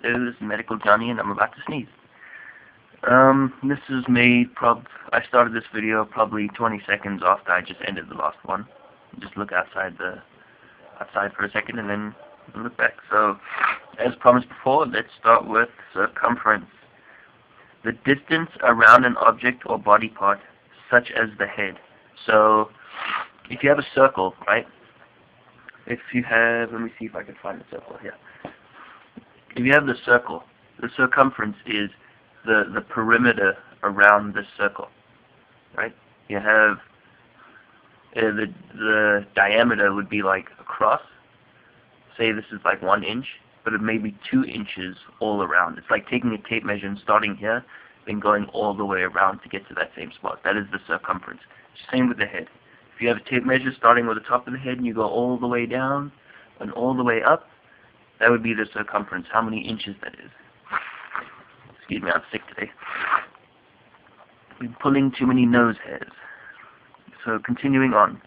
this is Medical Johnny, and I'm about to sneeze. This is made I started this video probably 20 seconds after I just ended the last one. Just look outside for a second and then look back. So, as promised before, let's start with circumference. The distance around an object or body part, such as the head. So, if you have a circle, right? If you have, let me see if I can find the circle here. If you have the circle, the circumference is the perimeter around the circle, right? You have the diameter would be like across. Say this is like 1 inch, but it may be 2 inches all around. It's like taking a tape measure and starting here, then going all the way around to get to that same spot. That is the circumference. Same with the head. If you have a tape measure starting with the top of the head and you go all the way down and all the way up, that would be the circumference, how many inches that is. Excuse me, I'm sick today. Been pulling too many nose hairs. So continuing on.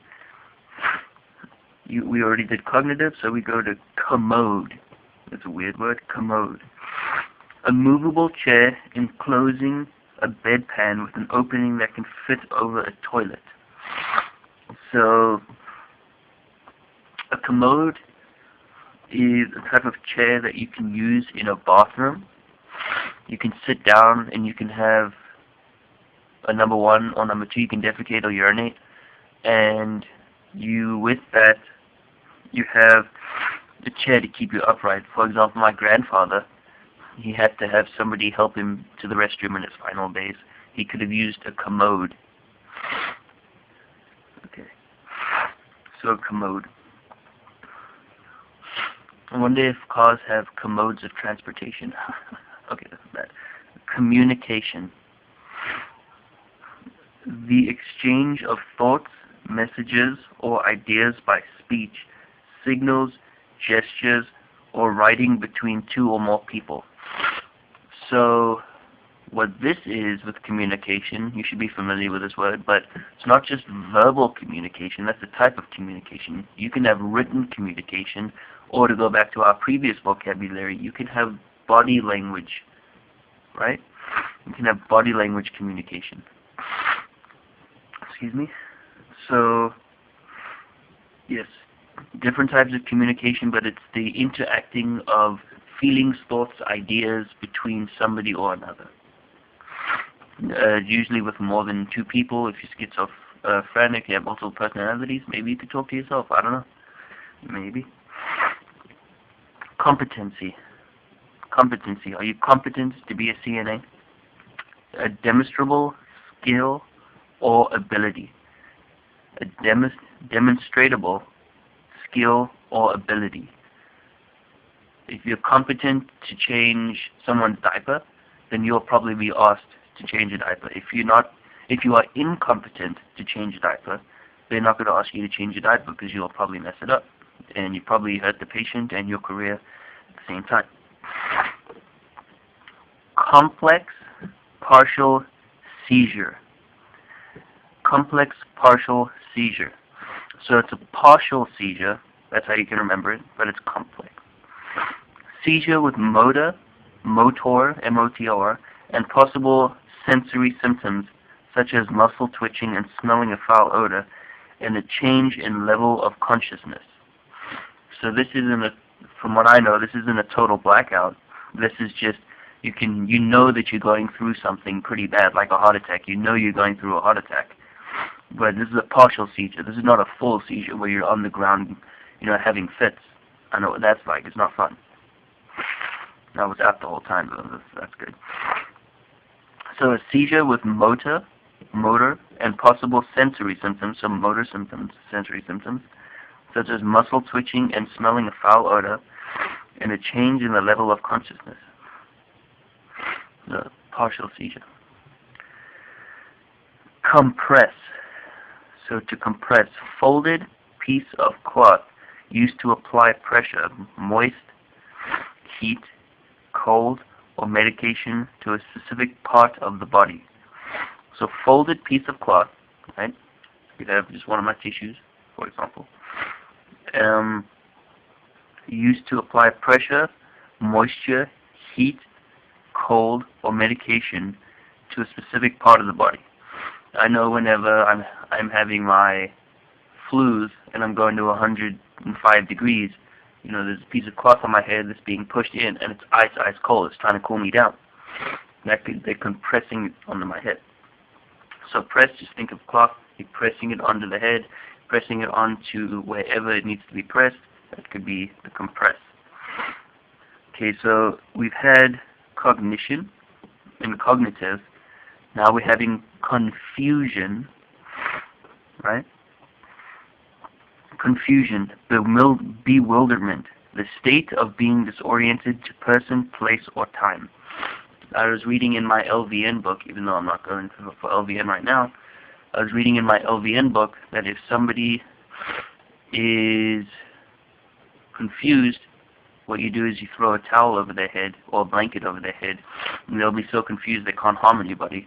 We already did cognitive, so we go to commode. That's a weird word, commode. A movable chair enclosing a bedpan with an opening that can fit over a toilet. So, a commode is a type of chair that you can use in a bathroom. You can sit down and you can have a number 1 or number 2, you can defecate or urinate. And with that, you have the chair to keep you upright. For example, my grandfather, he had to have somebody help him to the restroom in his final days. He could have used a commode. Okay. So, commode. I wonder if cars have commodes of transportation. Okay, that's bad. Communication. The exchange of thoughts, messages, or ideas by speech, signals, gestures, or writing between 2 or more people. So, what this is with communication, you should be familiar with this word, but it's not just verbal communication, that's a type of communication. You can have written communication, or to go back to our previous vocabulary, you can have body language, right? You can have body language communication. Excuse me? So, yes, different types of communication, but it's the interacting of feelings, thoughts, ideas between somebody or another. Usually with more than 2 people. If you're schizophrenic, you have multiple personalities, maybe you could talk to yourself. I don't know. Maybe. Competency. Competency. Are you competent to be a CNA? A demonstrable skill or ability. A demonstratable skill or ability. If you're competent to change someone's diaper, then you'll probably be asked to change a diaper. If you are incompetent to change a diaper, they're not going to ask you to change a diaper because you'll probably mess it up. And you probably hurt the patient and your career at the same time. Complex partial seizure. Complex partial seizure. So it's a partial seizure, that's how you can remember it, but it's complex. Seizure with motor, M-O-T-O-R, and possible sensory symptoms such as muscle twitching and smelling a foul odor, and a change in level of consciousness. So this isn't from what I know, this isn't a total blackout. This is just, you know that you're going through something pretty bad, like a heart attack. You know you're going through a heart attack. But this is a partial seizure. This is not a full seizure where you're on the ground, having fits. I know what that's like. It's not fun. I was out the whole time, though. That's good. So a seizure with motor, and possible sensory symptoms, so motor symptoms, sensory symptoms, such as muscle twitching and smelling a foul odor, and a change in the level of consciousness. The partial seizure. Compress. So to compress, folded piece of cloth used to apply pressure, moist, heat, cold, or medication to a specific part of the body. So folded piece of cloth, right? You could have just one of my tissues, for example. Used to apply pressure, moisture, heat, cold, or medication to a specific part of the body. I know whenever I'm having my flus and I'm going to 105 degrees, there's a piece of cloth on my head that's being pushed in, and it's ice cold. It's trying to cool me down. They're compressing it onto my head. So press, just think of cloth. You're pressing it onto the head, pressing it onto wherever it needs to be pressed. That could be the compress. Okay, so we've had cognition and cognitive. Now we're having confusion, right? Confusion, bewilderment, the state of being disoriented to person, place, or time. I was reading in my LVN book, even though I'm not going for LVN right now, I was reading in my LVN book that if somebody is confused, what you do is you throw a towel over their head or a blanket over their head, and they'll be so confused they can't harm anybody.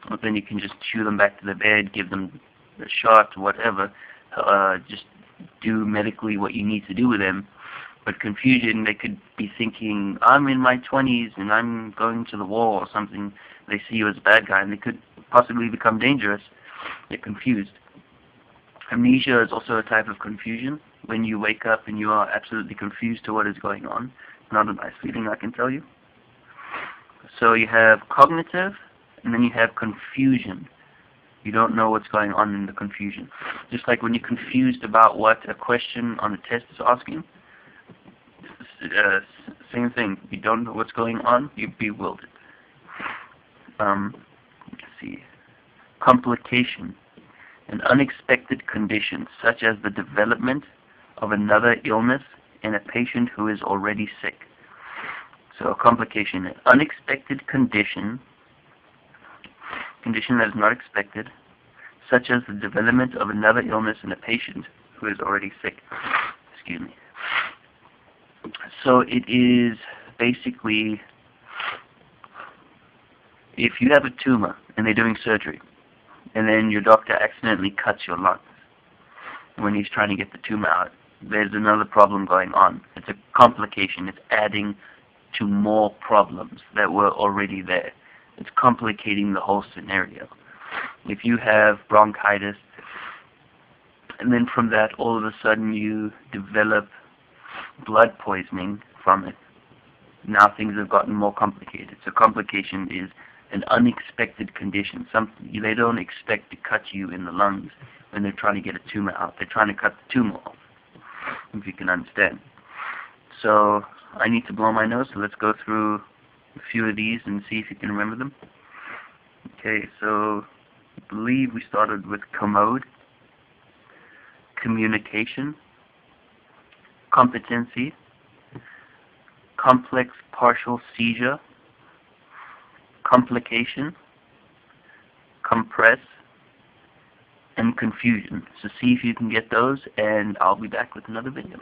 But then you can just shoo them back to the bed, give them a shot, whatever, just do medically what you need to do with them. But confusion, they could be thinking, I'm in my 20s and I'm going to the war or something. They see you as a bad guy and they could possibly become dangerous. They're confused. Amnesia is also a type of confusion. When you wake up and you are absolutely confused to what is going on. Not a nice feeling, I can tell you. So you have cognitive, and then you have confusion. You don't know what's going on in the confusion. Just like when you're confused about what a question on a test is asking, same thing. You don't know what's going on, you're bewildered. Let's see. Complication. An unexpected condition, such as the development of another illness in a patient who is already sick. So a complication, an unexpected condition that is not expected, such as the development of another illness in a patient who is already sick. Excuse me. So it is basically, if you have a tumor and they're doing surgery, and then your doctor accidentally cuts your lungs when he's trying to get the tumor out, there's another problem going on. It's a complication. It's adding to more problems that were already there. It's complicating the whole scenario. If you have bronchitis, and then from that all of a sudden you develop blood poisoning from it, now things have gotten more complicated. So complication is an unexpected condition. They don't expect to cut you in the lungs when they're trying to get a tumor out. They're trying to cut the tumor off, if you can understand. So I need to blow my nose, so let's go through a few of these and see if you can remember them. Okay, so I believe we started with commode, communication, competency, complex partial seizure, complication, compress, and confusion. So see if you can get those, and I'll be back with another video.